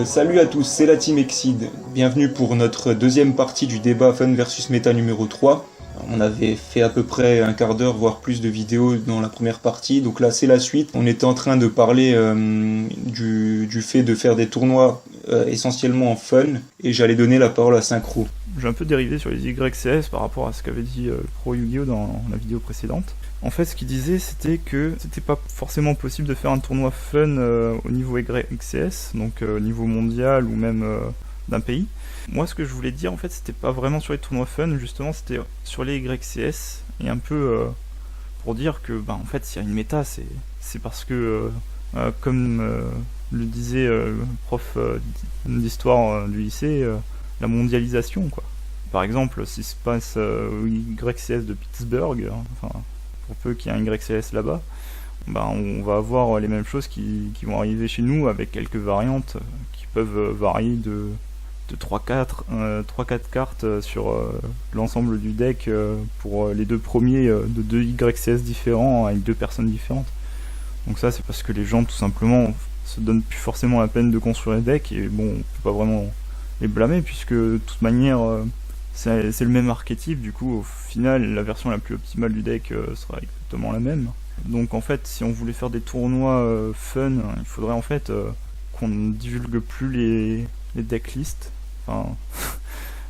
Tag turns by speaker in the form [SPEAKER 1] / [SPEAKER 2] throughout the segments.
[SPEAKER 1] Salut à tous, c'est la Team Exceed. Bienvenue pour notre deuxième partie du débat Fun versus Meta numéro 3. On avait fait à peu près un quart d'heure, voire plus de vidéos dans la première partie. Donc là, c'est la suite. On était en train de parler du fait de faire des tournois essentiellement en fun. Et j'allais donner la parole à Synchro.
[SPEAKER 2] J'ai un peu dérivé sur les YCS par rapport à ce qu'avait dit Pro Yu-Gi-Oh dans la vidéo précédente. En fait, ce qu'il disait, c'était que c'était pas forcément possible de faire un tournoi fun au niveau YCS, donc au niveau mondial ou même d'un pays. Moi, ce que je voulais dire, en fait, c'était pas vraiment sur les tournois fun, justement, c'était sur les YCS, et un peu pour dire que, en fait, s'il y a une méta, c'est parce que, comme le disait le prof d'histoire du lycée, la mondialisation, quoi. Par exemple, s'il se passe au YCS de Pittsburgh, pour peu qu'il y ait un YCS là-bas, on va avoir les mêmes choses qui vont arriver chez nous avec quelques variantes qui peuvent varier de 3-4 cartes sur l'ensemble du deck pour les deux premiers de deux YCS différents avec deux personnes différentes. Donc ça, c'est parce que les gens, tout simplement, se donnent plus forcément la peine de construire les decks et bon, on peut pas vraiment les blâmer puisque de toute manière c'est le même archétype, du coup au final la version la plus optimale du deck sera exactement la même. Donc en fait si on voulait faire des tournois fun, il faudrait en fait qu'on ne divulgue plus les decklists. Enfin,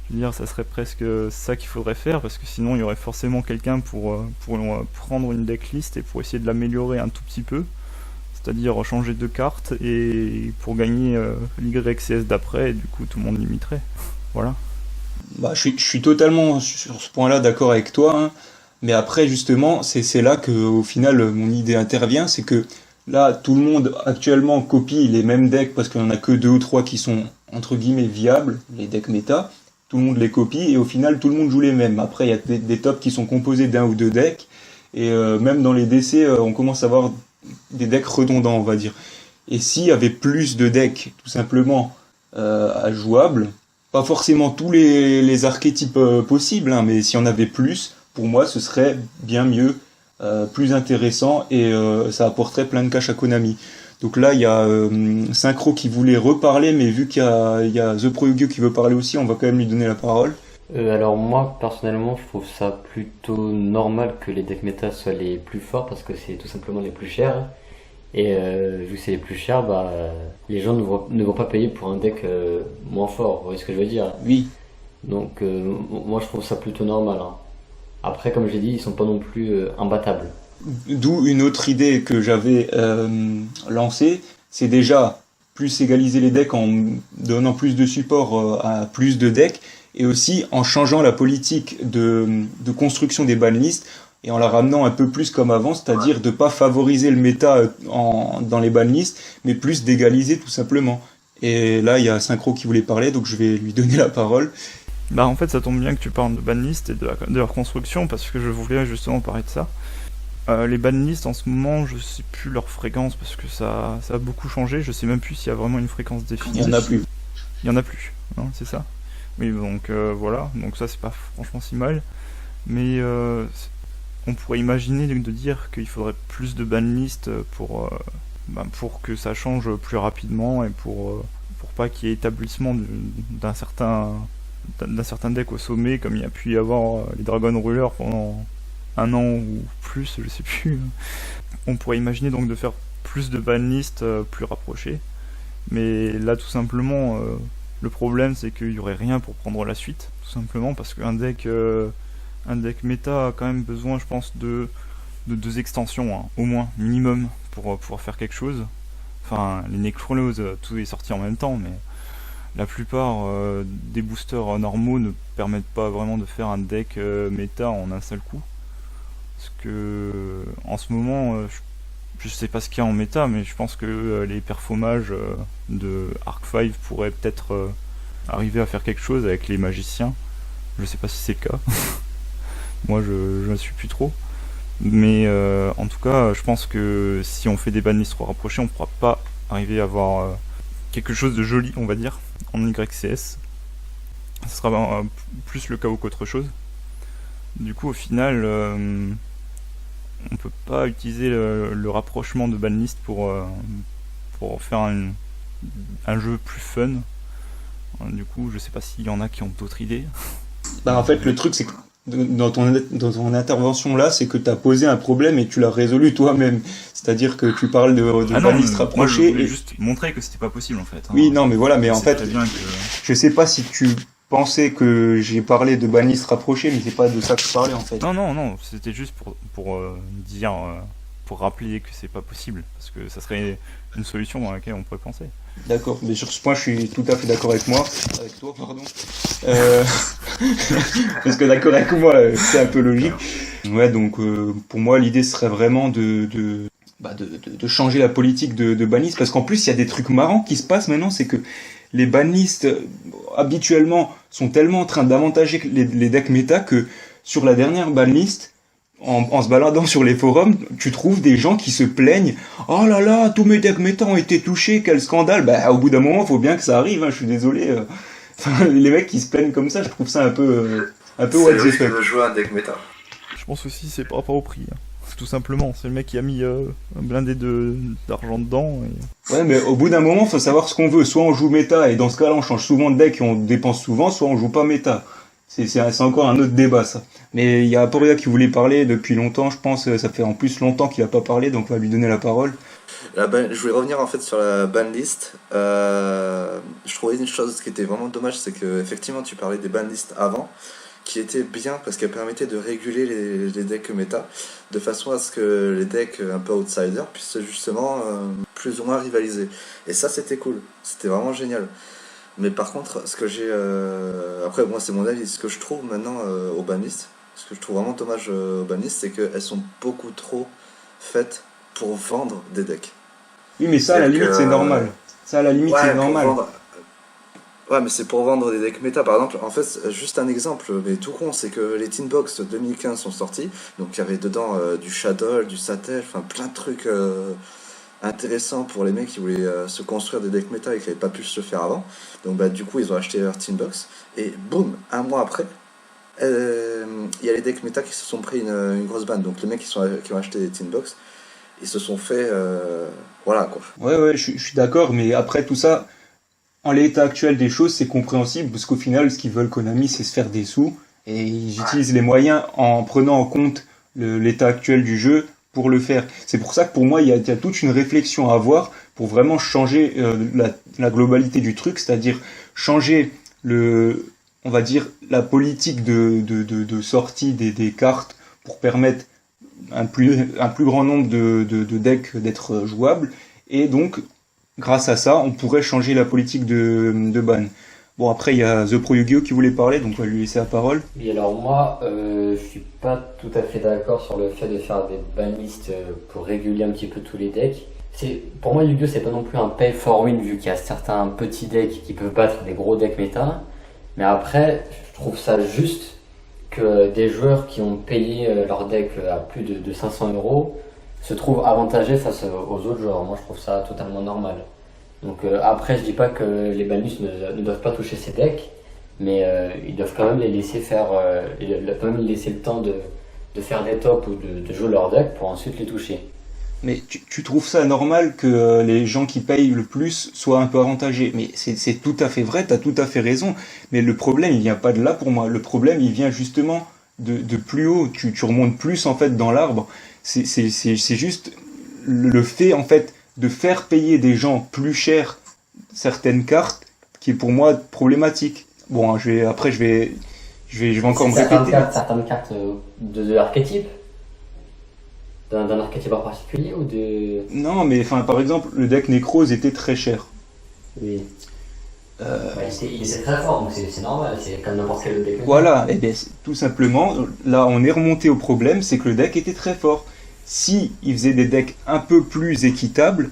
[SPEAKER 2] je veux dire, ça serait presque ça qu'il faudrait faire parce que sinon il y aurait forcément quelqu'un pour prendre une decklist et pour essayer de l'améliorer un tout petit peu. C'est-à-dire changer de carte et pour gagner l'YCS d'après, et du coup tout le monde limiterait. Voilà.
[SPEAKER 1] Je suis totalement sur ce point-là d'accord avec toi, hein. Mais après justement, c'est là que au final mon idée intervient, c'est que là tout le monde actuellement copie les mêmes decks parce qu'il n'y en a que deux ou trois qui sont entre guillemets viables, les decks méta. Tout le monde les copie et au final tout le monde joue les mêmes. Après il y a des tops qui sont composés d'un ou deux decks et même dans les DC on commence à avoir des decks redondants, on va dire. Et s'il y avait plus de decks tout simplement à jouables, pas forcément tous les archétypes possibles, hein, mais s'il y en avait plus, pour moi ce serait bien mieux, plus intéressant et ça apporterait plein de cash à Konami. Donc là il y a Synchro qui voulait reparler, mais vu qu'il y a The Pro Yu-Gi-Oh qui veut parler aussi, on va quand même lui donner la parole.
[SPEAKER 3] Alors moi personnellement je trouve ça plutôt normal que les decks méta soient les plus forts parce que c'est tout simplement les plus chers. Et vu que c'est les plus chers, les gens ne vont pas payer pour un deck moins fort, vous voyez ce que je veux dire?
[SPEAKER 1] Oui.
[SPEAKER 3] Donc moi je trouve ça plutôt normal, hein. Après comme j'ai dit, ils sont pas non plus imbattables.
[SPEAKER 1] D'où une autre idée que j'avais lancée, c'est déjà plus égaliser les decks en donnant plus de support à plus de decks et aussi en changeant la politique de construction des banlists et en la ramenant un peu plus comme avant, c'est-à-dire de pas favoriser le méta dans les banlists, mais plus d'égaliser tout simplement. Et là, il y a Synchro qui voulait parler, donc je vais lui donner la parole.
[SPEAKER 2] En fait, ça tombe bien que tu parles de banlist et de leur construction, parce que je voulais justement parler de ça. Les banlists, en ce moment, je sais plus leur fréquence, parce que ça a beaucoup changé, je sais même plus s'il y a vraiment une fréquence définie.
[SPEAKER 1] Il y en a plus.
[SPEAKER 2] Il y en a plus, non, c'est ça. Oui, donc voilà, donc ça c'est pas franchement si mal, mais on pourrait imaginer de dire qu'il faudrait plus de banlists pour que ça change plus rapidement et pour pas qu'il y ait établissement d'un certain deck au sommet comme il y a pu y avoir les Dragon Ruler pendant un an ou plus, je sais plus. On pourrait imaginer donc de faire plus de banlists plus rapprochés, mais là tout simplement le problème c'est qu'il y aurait rien pour prendre la suite, tout simplement parce qu'un deck méta a quand même besoin, je pense, de deux extensions, hein, au moins, minimum, pour pouvoir faire quelque chose. Enfin, les Necrolos, tout est sorti en même temps, mais la plupart des boosters normaux ne permettent pas vraiment de faire un deck méta en un seul coup. Parce que, en ce moment, je sais pas ce qu'il y a en méta, mais je pense que les performages de Arc 5 pourraient peut-être arriver à faire quelque chose avec les magiciens. Je sais pas si c'est le cas. Moi je ne suis plus trop. Mais en tout cas, je pense que si on fait des banlists trop rapprochés, on pourra pas arriver à avoir quelque chose de joli, on va dire, en YCS. Ce sera plus le chaos qu'autre chose. Du coup, au final, on peut pas utiliser le rapprochement de banlist pour faire un jeu plus fun. Du coup, je sais pas s'il y en a qui ont d'autres idées.
[SPEAKER 1] Bah, en fait, le truc, c'est que dans ton intervention là, c'est que tu as posé un problème et tu l'as résolu toi-même. C'est-à-dire que tu parles de bannistes
[SPEAKER 2] Moi, je
[SPEAKER 1] rapprochés.
[SPEAKER 2] voulais juste montrer que c'était pas possible en fait.
[SPEAKER 1] Oui, non, mais voilà, mais en fait,
[SPEAKER 2] très bien que...
[SPEAKER 1] je sais pas si tu pensais que j'ai parlé de bannistes rapprochés, mais c'est pas de ça que je parlais en fait.
[SPEAKER 2] Non, c'était juste pour dire, pour rappeler que c'est pas possible, parce que ça serait une solution à laquelle on pourrait penser.
[SPEAKER 1] D'accord, mais sur ce point, je suis tout à fait d'accord avec toi, pardon. Parce que d'accord avec moi, c'est un peu logique. Ouais, donc pour moi, l'idée serait vraiment de changer la politique de bannistes, parce qu'en plus, il y a des trucs marrants qui se passent maintenant, c'est que les bannistes, habituellement, sont tellement en train d'avantager les decks méta que sur la dernière banlist, en se baladant sur les forums, tu trouves des gens qui se plaignent. Oh là là, tous mes decks méta ont été touchés, quel scandale. Bah, au bout d'un moment, faut bien que ça arrive, hein, je suis désolé. Les mecs qui se plaignent comme ça, je trouve ça un peu what the fuck.
[SPEAKER 4] De jouer un deck méta.
[SPEAKER 2] Je pense aussi c'est par rapport au prix. Tout simplement, c'est le mec qui a mis un blindé d'argent dedans. Et...
[SPEAKER 1] Ouais, mais au bout d'un moment, faut savoir ce qu'on veut. Soit on joue méta, et dans ce cas-là, on change souvent de deck et on dépense souvent, soit on joue pas méta. C'est encore un autre débat, ça. Mais il y a Aporia qui voulait parler depuis longtemps, je pense. Ça fait en plus longtemps qu'il a pas parlé, donc on va lui donner la parole.
[SPEAKER 4] Je voulais revenir en fait sur la banlist. Je trouvais une chose qui était vraiment dommage, c'est que effectivement tu parlais des banlists avant, qui étaient bien parce qu'elles permettaient de réguler les decks méta, de façon à ce que les decks un peu outsiders puissent justement plus ou moins rivaliser. Et ça c'était cool, c'était vraiment génial. Mais par contre, ce que j'ai... Après, moi, c'est mon avis. Ce que je trouve maintenant aux bannistes, ce que je trouve vraiment dommage aux bannistes, c'est qu'elles sont beaucoup trop faites pour vendre des decks.
[SPEAKER 1] Oui, mais ça, à la limite, c'est normal. Ça, à la limite, c'est normal.
[SPEAKER 4] Ouais, mais c'est pour vendre des decks méta. Par exemple, en fait, juste un exemple, mais tout con, c'est que les Teen Box 2015 sont sortis. Donc, il y avait dedans du Shadow, du Satel, enfin, plein de trucs... intéressant pour les mecs qui voulaient se construire des decks méta et qui n'avaient pas pu se le faire avant. Donc bah, du coup ils ont acheté leur Teen Box et boum, un mois après il y a les decks méta qui se sont pris une grosse banne. Donc les mecs qui ont acheté des Teen Box, ils se sont fait voilà quoi.
[SPEAKER 1] Ouais, je suis d'accord, mais après tout ça, en l'état actuel des choses, c'est compréhensible parce qu'au final, ce qu'ils veulent Konami, c'est se faire des sous et ils utilisent les moyens en prenant en compte l'état actuel du jeu pour le faire. C'est pour ça que pour moi, il y a toute une réflexion à avoir pour vraiment changer la globalité du truc, c'est-à-dire changer on va dire, la politique de sortie des cartes pour permettre un plus grand nombre de decks d'être jouables, et donc, grâce à ça, on pourrait changer la politique de ban. Bon, après, il y a The Pro Yu-Gi-Oh qui voulait parler, donc on va lui laisser la parole.
[SPEAKER 3] Oui, alors moi, je suis pas tout à fait d'accord sur le fait de faire des banlists pour réguler un petit peu tous les decks. Pour moi, Yu-Gi-Oh, c'est pas non plus un pay for win, vu qu'il y a certains petits decks qui peuvent battre des gros decks méta. Mais après, je trouve ça juste que des joueurs qui ont payé leur deck à plus de 500 € se trouvent avantagés face aux autres joueurs. Moi, je trouve ça totalement normal. Donc après, je dis pas que les banlists ne doivent pas toucher ces decks, mais ils doivent quand même les laisser faire, ils doivent quand même laisser le temps de faire des tops ou de jouer leur deck pour ensuite les toucher.
[SPEAKER 1] Mais tu trouves ça normal que les gens qui payent le plus soient un peu avantagés? Mais c'est tout à fait vrai, t'as tout à fait raison. Mais le problème, il vient pas de là pour moi. Le problème, il vient justement de plus haut. Tu remontes plus en fait dans l'arbre. C'est juste le fait en fait de faire payer des gens plus cher certaines cartes qui est pour moi problématique. Bon, je vais encore me répéter.
[SPEAKER 3] Certaines cartes de l'archétype. D'un archétype en particulier ou de...
[SPEAKER 1] Non, mais enfin, par exemple, le deck Necrose était très cher.
[SPEAKER 3] Oui. Il était très fort, donc c'est normal, c'est comme n'importe quel deck.
[SPEAKER 1] Voilà, et bien tout simplement, là on est remonté au problème, c'est que le deck était très fort. Si il faisait des decks un peu plus équitables,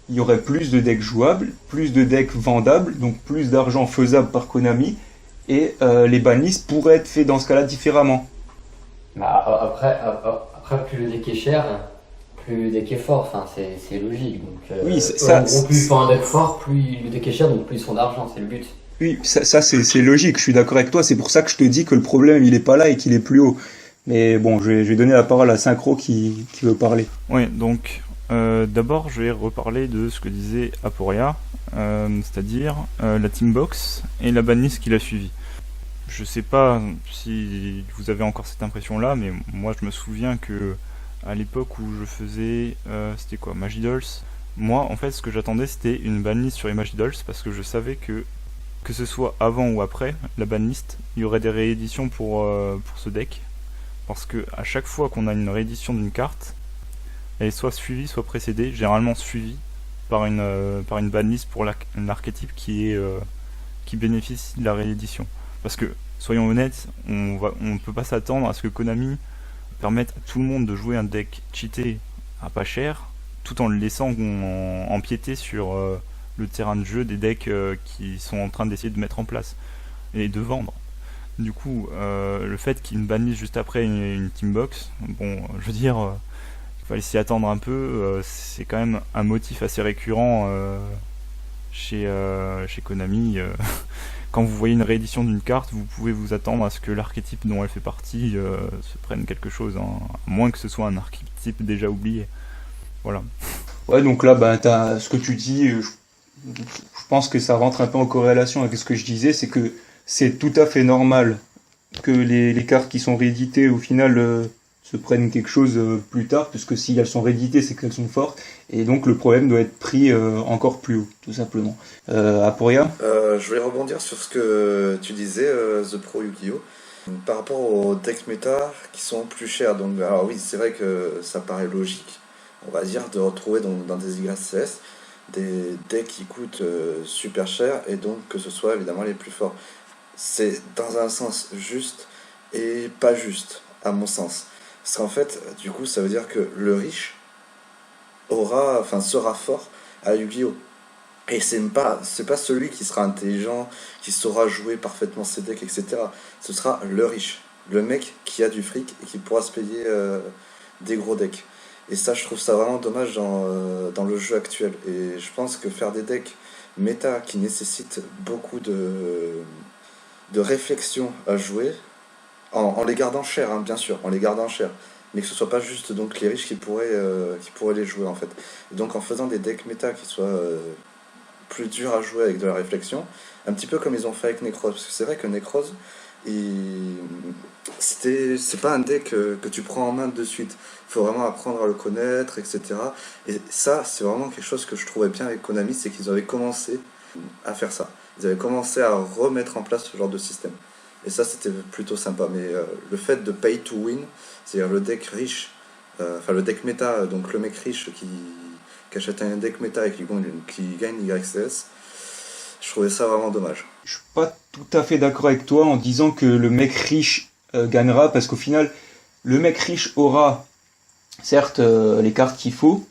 [SPEAKER 1] il y aurait plus de decks jouables, plus de decks vendables, donc plus d'argent faisable par Konami, et les banlists pourraient être faits dans ce cas-là différemment.
[SPEAKER 3] Bah, après, plus le deck est cher, plus le deck est fort, enfin, c'est logique. Donc,
[SPEAKER 1] oui,
[SPEAKER 3] plus ils font un deck fort, plus le deck est cher, donc plus ils font d'argent, c'est le but.
[SPEAKER 1] Oui, ça c'est logique, je suis d'accord avec toi, c'est pour ça que je te dis que le problème il est pas là et qu'il est plus haut. Mais bon, je vais donner la parole à Synchro qui veut parler.
[SPEAKER 2] Oui, donc d'abord je vais reparler de ce que disait Aporia. c'est-à-dire la Teambox et la banlist qui l'a suivi. Je sais pas si vous avez encore cette impression-là, mais moi je me souviens que à l'époque où je faisais, c'était quoi, Magidols, moi en fait ce que j'attendais c'était une banlist sur Imagidols parce que je savais que ce soit avant ou après la banlist, il y aurait des rééditions pour ce deck. Parce que à chaque fois qu'on a une réédition d'une carte, elle est soit suivie, soit précédée, généralement suivie par une banlist pour l'archétype qui bénéficie de la réédition. Parce que, soyons honnêtes, on peut pas s'attendre à ce que Konami permette à tout le monde de jouer un deck cheaté à pas cher, tout en le laissant empiéter sur le terrain de jeu des decks qui sont en train d'essayer de mettre en place et de vendre. Du coup, le fait qu'il me bannisse juste après une Teambox, bon, je veux dire, il fallait s'y attendre un peu, c'est quand même un motif assez récurrent chez Konami. Quand vous voyez une réédition d'une carte, vous pouvez vous attendre à ce que l'archétype dont elle fait partie se prenne quelque chose, hein, à moins que ce soit un archétype déjà oublié. Voilà.
[SPEAKER 1] Ouais, donc là, t'as ce que tu dis, je pense que ça rentre un peu en corrélation avec ce que je disais, c'est que c'est tout à fait normal que les cartes qui sont rééditées, au final, se prennent quelque chose plus tard, puisque si elles sont rééditées, c'est qu'elles sont fortes, et donc le problème doit être pris encore plus haut, tout simplement. Aporia ?
[SPEAKER 4] Je voulais rebondir sur ce que tu disais, The Pro Yu-Gi-Oh! Par rapport aux decks méta qui sont plus chers. Donc, alors oui, c'est vrai que ça paraît logique, on va dire, de retrouver dans des YCS des decks qui coûtent super cher, et donc que ce soit évidemment les plus forts. C'est dans un sens juste et pas juste, à mon sens. Parce qu'en fait, du coup, ça veut dire que le riche sera fort à Yu-Gi-Oh! Et c'est pas celui qui sera intelligent, qui saura jouer parfaitement ses decks, etc. Ce sera le riche, le mec qui a du fric et qui pourra se payer des gros decks. Et ça, je trouve ça vraiment dommage dans le jeu actuel. Et je pense que faire des decks méta qui nécessitent beaucoup de réflexion à jouer, en les gardant chers, hein, bien sûr, en les gardant chers, mais que ce soit pas juste donc les riches qui pourraient les jouer en fait. Et donc en faisant des decks méta qui soient plus durs à jouer avec de la réflexion, un petit peu comme ils ont fait avec Necrose, parce que c'est vrai que Necrose, c'est pas un deck que tu prends en main de suite. Il faut vraiment apprendre à le connaître, etc. Et ça, c'est vraiment quelque chose que je trouvais bien avec Konami, c'est qu'ils avaient commencé à faire ça. Ils avaient commencé à remettre en place ce genre de système. Et ça, c'était plutôt sympa. Mais le fait de pay to win, c'est-à-dire le deck riche, le deck méta, donc le mec riche qui achète un deck méta et qui gagne YCS, je trouvais ça vraiment dommage.
[SPEAKER 1] Je suis pas tout à fait d'accord avec toi en disant que le mec riche gagnera, parce qu'au final, le mec riche aura certes les cartes qu'il faut,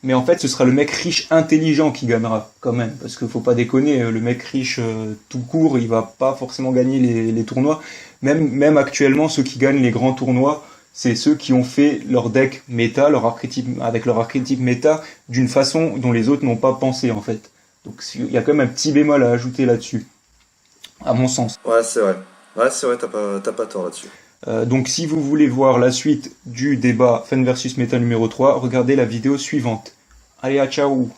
[SPEAKER 1] mais en fait ce sera le mec riche intelligent qui gagnera quand même, parce qu'il faut pas déconner, le mec riche tout court, il va pas forcément gagner les tournois. Même actuellement, ceux qui gagnent les grands tournois, c'est ceux qui ont fait leur deck méta, avec leur archétype méta, d'une façon dont les autres n'ont pas pensé en fait. Donc il y a quand même un petit bémol à ajouter là-dessus, à mon sens.
[SPEAKER 4] Ouais, c'est vrai, t'as pas tort là-dessus.
[SPEAKER 1] Donc si vous voulez voir la suite du débat Fun versus Méta numéro 3, regardez la vidéo suivante. Allez, à ciao.